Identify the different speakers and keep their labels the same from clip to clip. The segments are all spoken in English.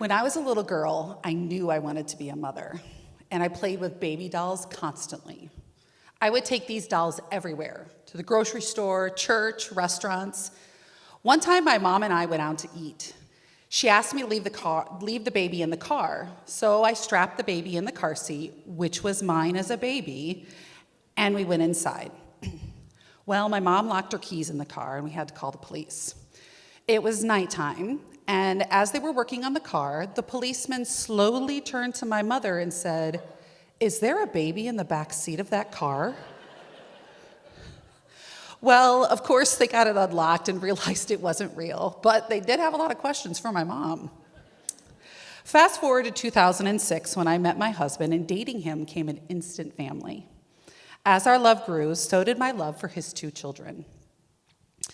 Speaker 1: When I was a little girl, I knew I wanted to be a mother, and I played with baby dolls constantly. I would take these dolls everywhere, to the grocery store, church, restaurants. One time, my mom and I went out to eat. She asked me to leave the baby in the car, so I strapped the baby in the car seat, which was mine as a baby, and we went inside. Well, my mom locked her keys in the car, and we had to call the police. It was nighttime, and as they were working on the car, the policeman slowly turned to my mother and said, "Is there a baby in the back seat of that car?" Well, of course, they got it unlocked and realized it wasn't real, but they did have a lot of questions for my mom. Fast forward to 2006, when I met my husband, and dating him came an instant family. As our love grew, so did my love for his 2 children.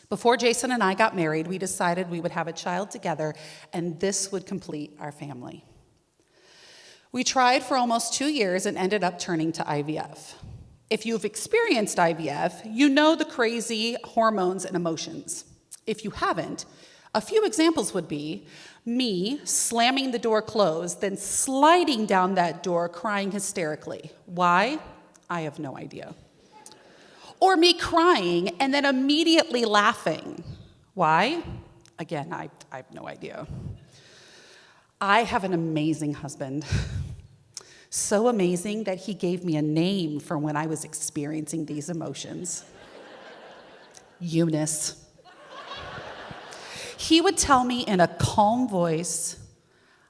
Speaker 1: Before Jason and I got married, we decided we would have a child together, and this would complete our family. We tried for almost 2 years and ended up turning to IVF. If you've experienced IVF, you know the crazy hormones and emotions. If you haven't, a few examples would be me slamming the door closed, then sliding down that door crying hysterically. Why? I have no idea. Or me crying and then immediately laughing. Why? Again, I have no idea. I have an amazing husband. So amazing that he gave me a name for when I was experiencing these emotions. Eunice. He would tell me in a calm voice,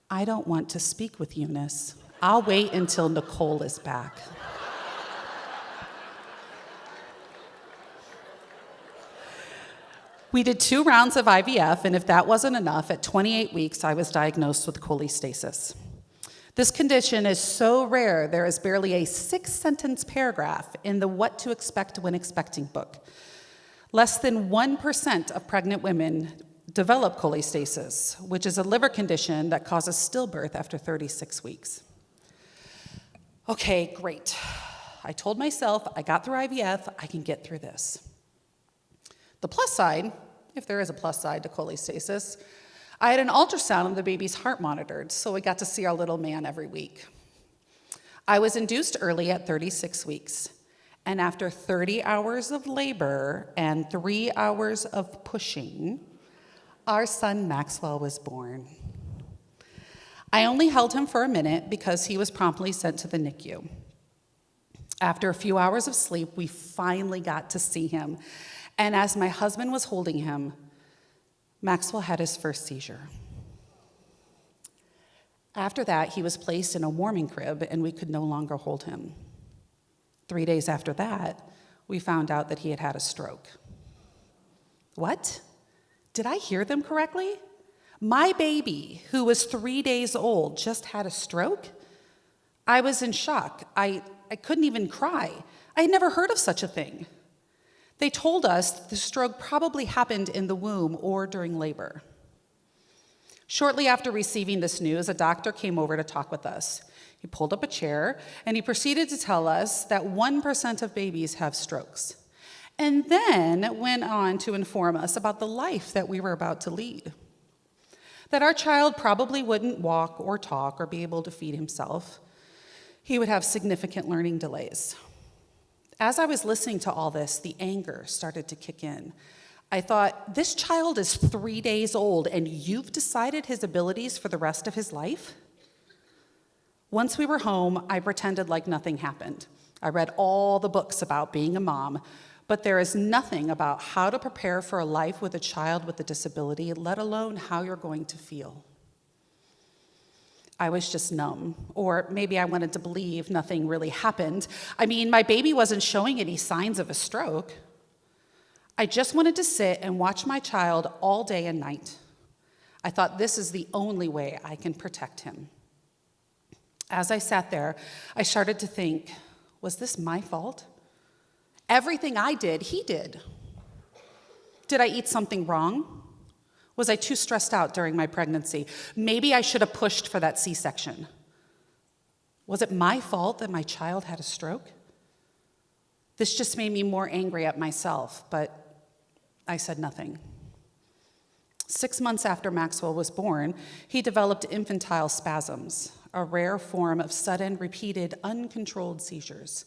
Speaker 1: "I don't want to speak with Eunice. I'll wait until Nicole is back." We did 2 rounds of IVF, and if that wasn't enough, at 28 weeks, I was diagnosed with cholestasis. This condition is so rare, there is barely a 6-sentence paragraph in the What to Expect When Expecting book. Less than 1% of pregnant women develop cholestasis, which is a liver condition that causes stillbirth after 36 weeks. Okay, great. I told myself I got through IVF, I can get through this. The plus side, if there is a plus side to cholestasis, I had an ultrasound of the baby's heart monitored, so we got to see our little man every week. I was induced early at 36 weeks, and after 30 hours of labor and 3 hours of pushing, our son Maxwell was born. I only held him for a minute because he was promptly sent to the NICU. After a few hours of sleep, we finally got to see him, and as my husband was holding him, Maxwell had his first seizure. After that, he was placed in a warming crib, and we could no longer hold him. 3 days after that, we found out that he had had a stroke. What? Did I hear them correctly? My baby, who was 3 days old, just had a stroke? I was in shock. I couldn't even cry. I had never heard of such a thing. They told us the stroke probably happened in the womb or during labor. Shortly after receiving this news, a doctor came over to talk with us. He pulled up a chair, and he proceeded to tell us that 1% of babies have strokes, and then went on to inform us about the life that we were about to lead. That our child probably wouldn't walk or talk or be able to feed himself. He would have significant learning delays. As I was listening to all this, the anger started to kick in. I thought, this child is 3 days old, and you've decided his abilities for the rest of his life? Once we were home, I pretended like nothing happened. I read all the books about being a mom, but there is nothing about how to prepare for a life with a child with a disability, let alone how you're going to feel. I was just numb, or maybe I wanted to believe nothing really happened. I mean, my baby wasn't showing any signs of a stroke. I just wanted to sit and watch my child all day and night. I thought this is the only way I can protect him. As I sat there, I started to think, was this my fault? Everything I did, he did. Did I eat something wrong? Was I too stressed out during my pregnancy? Maybe I should have pushed for that C-section. Was it my fault that my child had a stroke? This just made me more angry at myself, but I said nothing. 6 months after Maxwell was born, he developed infantile spasms, a rare form of sudden, repeated, uncontrolled seizures.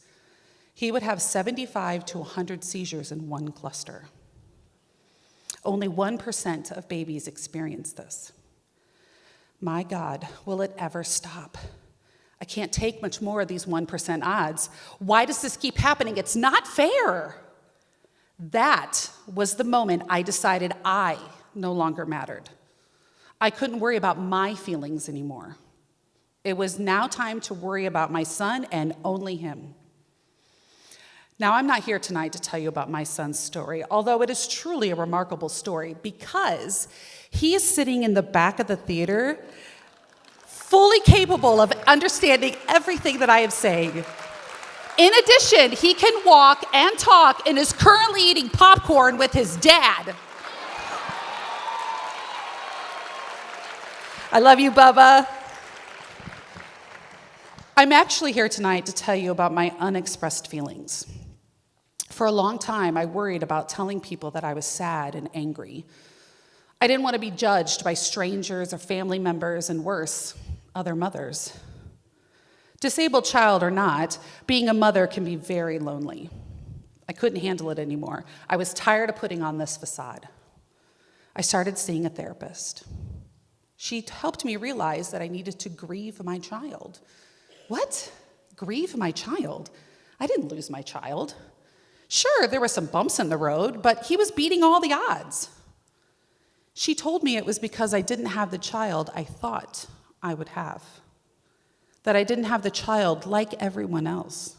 Speaker 1: He would have 75 to 100 seizures in one cluster. Only 1% of babies experience this. My God, will it ever stop? I can't take much more of these 1% odds. Why does this keep happening? It's not fair. That was the moment I decided I no longer mattered. I couldn't worry about my feelings anymore. It was now time to worry about my son and only him. Now, I'm not here tonight to tell you about my son's story, although it is truly a remarkable story because he is sitting in the back of the theater, fully capable of understanding everything that I am saying. In addition, he can walk and talk and is currently eating popcorn with his dad. I love you, Bubba. I'm actually here tonight to tell you about my unexpressed feelings. For a long time, I worried about telling people that I was sad and angry. I didn't want to be judged by strangers or family members, and worse, other mothers. Disabled child or not, being a mother can be very lonely. I couldn't handle it anymore. I was tired of putting on this facade. I started seeing a therapist. She helped me realize that I needed to grieve my child. What? Grieve my child? I didn't lose my child. Sure, there were some bumps in the road, but he was beating all the odds. She told me it was because I didn't have the child I thought I would have. That I didn't have the child like everyone else.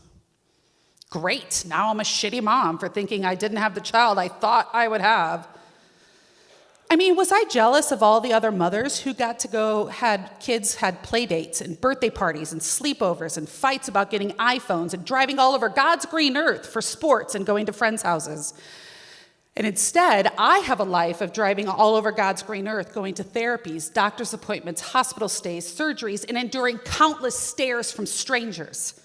Speaker 1: Great, now I'm a shitty mom for thinking I didn't have the child I thought I would have. I mean, was I jealous of all the other mothers who got to go, had play dates and birthday parties and sleepovers and fights about getting iPhones and driving all over God's green earth for sports and going to friends' houses? And instead, I have a life of driving all over God's green earth, going to therapies, doctor's appointments, hospital stays, surgeries, and enduring countless stares from strangers.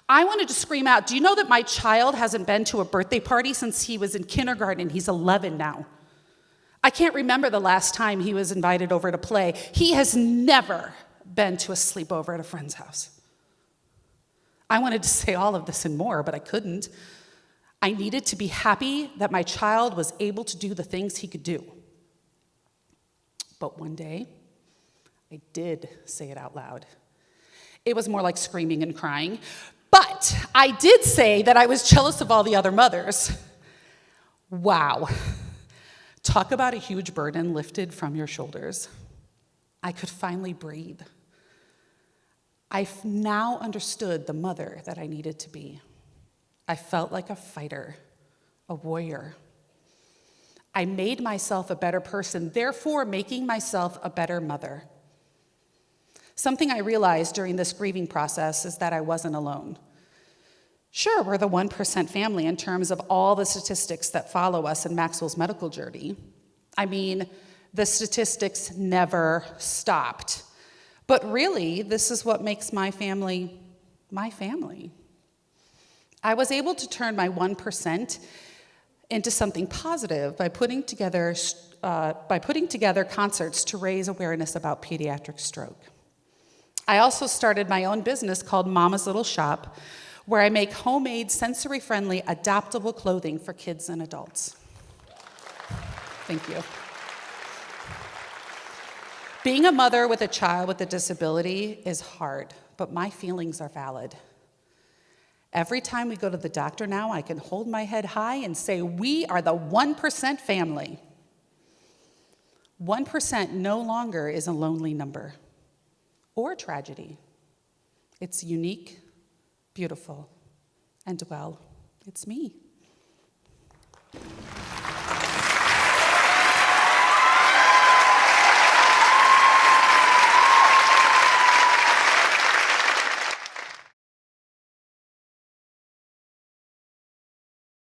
Speaker 1: I wanted to scream out, do you know that my child hasn't been to a birthday party since he was in kindergarten? He's 11 now. I can't remember the last time he was invited over to play. He has never been to a sleepover at a friend's house. I wanted to say all of this and more, but I couldn't. I needed to be happy that my child was able to do the things he could do. But one day, I did say it out loud. It was more like screaming and crying, but I did say that I was jealous of all the other mothers. Wow. Talk about a huge burden lifted from your shoulders. I could finally breathe. I now understood the mother that I needed to be. I felt like a fighter, a warrior. I made myself a better person, therefore making myself a better mother. Something I realized during this grieving process is that I wasn't alone. Sure, we're the 1% family in terms of all the statistics that follow us in Maxwell's medical journey. I mean, the statistics never stopped. But really, this is what makes my family my family. I was able to turn my 1% into something positive by putting together concerts to raise awareness about pediatric stroke. I also started my own business called Mama's Little Shop, where I make homemade, sensory-friendly, adaptable clothing for kids and adults. Thank you. Being a mother with a child with a disability is hard, but my feelings are valid. Every time we go to the doctor now, I can hold my head high and say, we are the 1% family. 1% no longer is a lonely number or a tragedy. It's unique, beautiful, and well, it's me.